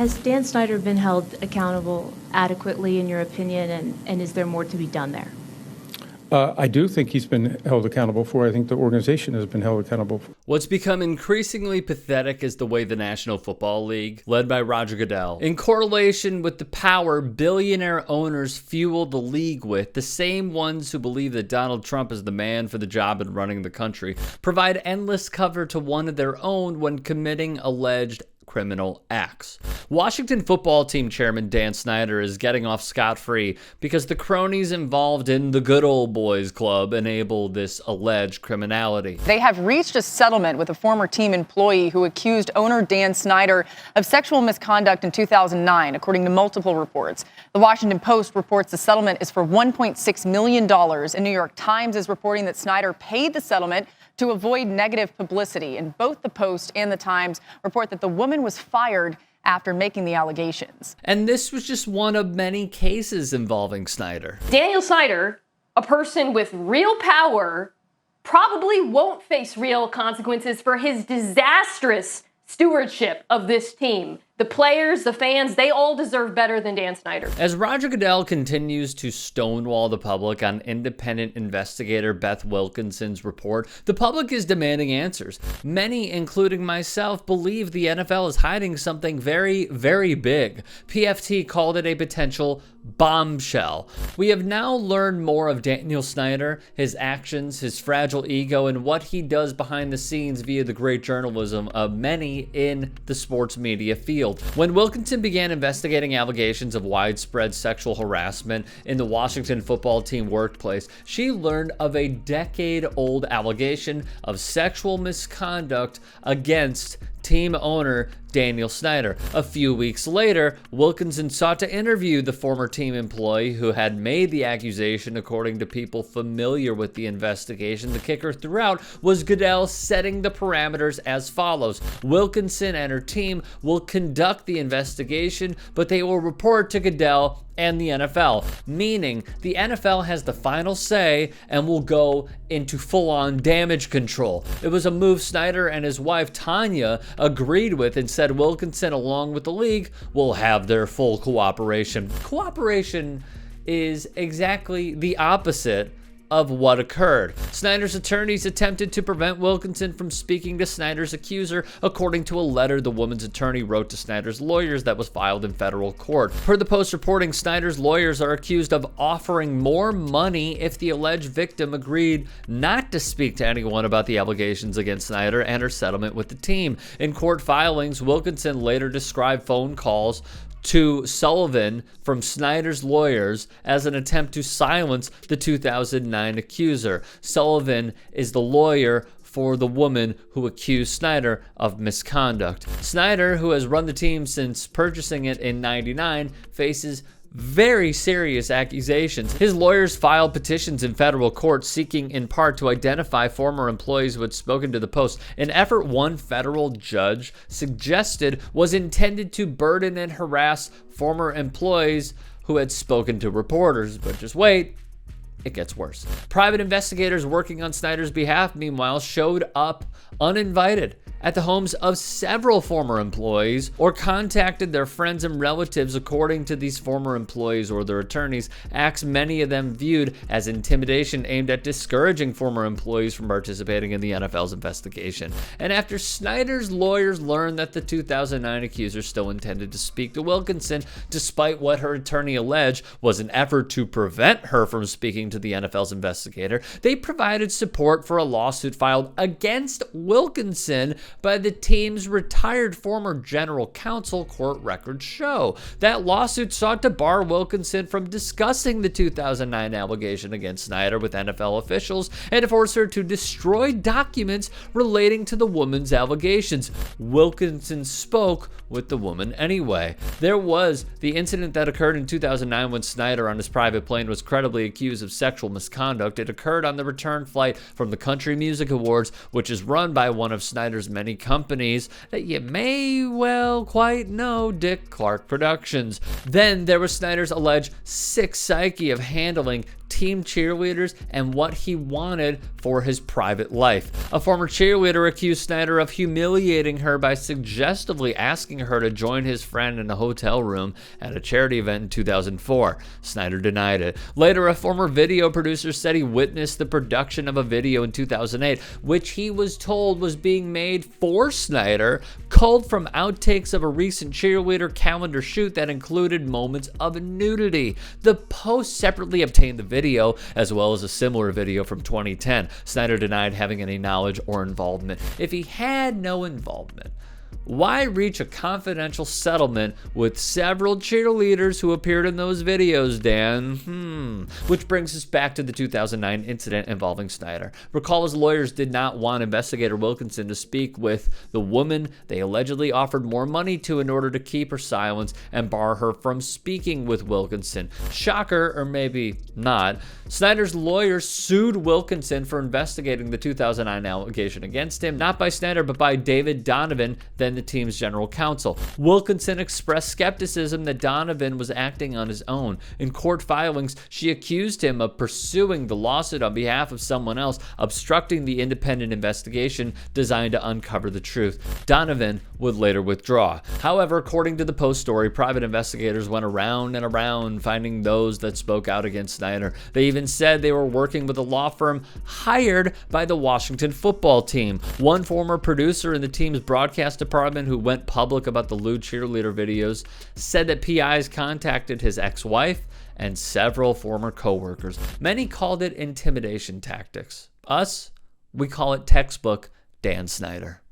Has Dan Snyder been held accountable adequately, in your opinion, and is there more to be done there? I do think he's been held accountable for. I think the organization has been held accountable for. What's become increasingly pathetic is the way the National Football League, led by Roger Goodell, in correlation with the power billionaire owners fuel the league with, the same ones who believe that Donald Trump is the man for the job in running the country, provide endless cover to one of their own when committing alleged criminal acts. Washington football team chairman Dan Snyder is getting off scot-free because the cronies involved in the good old boys club enable this alleged criminality. They have reached a settlement with a former team employee who accused owner Dan Snyder of sexual misconduct in 2009, according to multiple reports. The Washington Post reports the settlement is for $1.6 million, and New York Times is reporting that Snyder paid the settlement to avoid negative publicity. And both the Post and the Times report that the woman was fired after making the allegations. And this was just one of many cases involving Snyder. Daniel Snyder, a person with real power, probably won't face real consequences for his disastrous stewardship of this team. The players, the fans, they all deserve better than Dan Snyder. As Roger Goodell continues to stonewall the public on independent investigator Beth Wilkinson's report, the public is demanding answers. Many, including myself, believe the NFL is hiding something very, very big. PFT called it a potential bombshell. We have now learned more of Daniel Snyder, his actions, his fragile ego, and what he does behind the scenes via the great journalism of many in the sports media field. When Wilkinson began investigating allegations of widespread sexual harassment in the Washington football team workplace, she learned of a decade-old allegation of sexual misconduct against team owner Daniel Snyder. A few weeks later, Wilkinson sought to interview the former team employee who had made the accusation. According to people familiar with the investigation, the kicker throughout was Goodell setting the parameters as follows. Wilkinson and her team will conduct the investigation, but they will report to Goodell and the NFL, meaning the NFL has the final say and will go into full-on damage control. It was a move Snyder and his wife Tanya agreed with and said Wilkinson, along with the league, will have their full cooperation. Cooperation is exactly the opposite of what occurred. Snyder's attorneys attempted to prevent Wilkinson from speaking to Snyder's accuser, according to a letter the woman's attorney wrote to Snyder's lawyers that was filed in federal court. Per the Post reporting, Snyder's lawyers are accused of offering more money if the alleged victim agreed not to speak to anyone about the allegations against Snyder and her settlement with the team. In court filings, Wilkinson later described phone calls to Sullivan from Snyder's lawyers as an attempt to silence the 2009 accuser. Sullivan is the lawyer for the woman who accused Snyder of misconduct. Snyder, who has run the team since purchasing it in '99, faces very serious accusations. His lawyers filed petitions in federal court seeking in part to identify former employees who had spoken to the Post, an effort one federal judge suggested was intended to burden and harass former employees who had spoken to reporters. But just wait, it gets worse. Private investigators working on Snyder's behalf, meanwhile, showed up uninvited at the homes of several former employees or contacted their friends and relatives, according to these former employees or their attorneys, acts many of them viewed as intimidation aimed at discouraging former employees from participating in the NFL's investigation. And after Snyder's lawyers learned that the 2009 accuser still intended to speak to Wilkinson, despite what her attorney alleged was an effort to prevent her from speaking to the NFL's investigator, they provided support for a lawsuit filed against Wilkinson by the team's retired former general counsel, court records show. That lawsuit sought to bar Wilkinson from discussing the 2009 allegation against Snyder with NFL officials and to force her to destroy documents relating to the woman's allegations. Wilkinson spoke with the woman anyway. There was the incident that occurred in 2009 when Snyder on his private plane was credibly accused of sexual misconduct. It occurred on the return flight from the Country Music Awards, which is run by one of Snyder's many companies that you may well quite know, Dick Clark Productions. Then there was Snyder's alleged sick psyche of handling team cheerleaders, and what he wanted for his private life. A former cheerleader accused Snyder of humiliating her by suggestively asking her to join his friend in a hotel room at a charity event in 2004. Snyder denied it. Later, a former video producer said he witnessed the production of a video in 2008, which he was told was being made for Snyder, culled from outtakes of a recent cheerleader calendar shoot that included moments of nudity. The Post separately obtained the video, as well as a similar video from 2010. Snyder denied having any knowledge or involvement. If he had no involvement, why reach a confidential settlement with several cheerleaders who appeared in those videos, Dan? Which brings us back to the 2009 incident involving Snyder. Recall his lawyers did not want investigator Wilkinson to speak with the woman they allegedly offered more money to in order to keep her silence and bar her from speaking with Wilkinson. Shocker, or maybe not, Snyder's lawyers sued Wilkinson for investigating the 2009 allegation against him, not by Snyder, but by David Donovan, then the team's general counsel. Wilkinson expressed skepticism that Donovan was acting on his own. In court filings, she accused him of pursuing the lawsuit on behalf of someone else, obstructing the independent investigation designed to uncover the truth. Donovan would later withdraw. However, according to the Post story, private investigators went around and around finding those that spoke out against Snyder. They even said they were working with a law firm hired by the Washington football team. One former producer in the team's broadcast department who went public about the lewd cheerleader videos said that PIs contacted his ex-wife and several former co-workers. Many called it intimidation tactics. Us, we call it textbook Dan Snyder.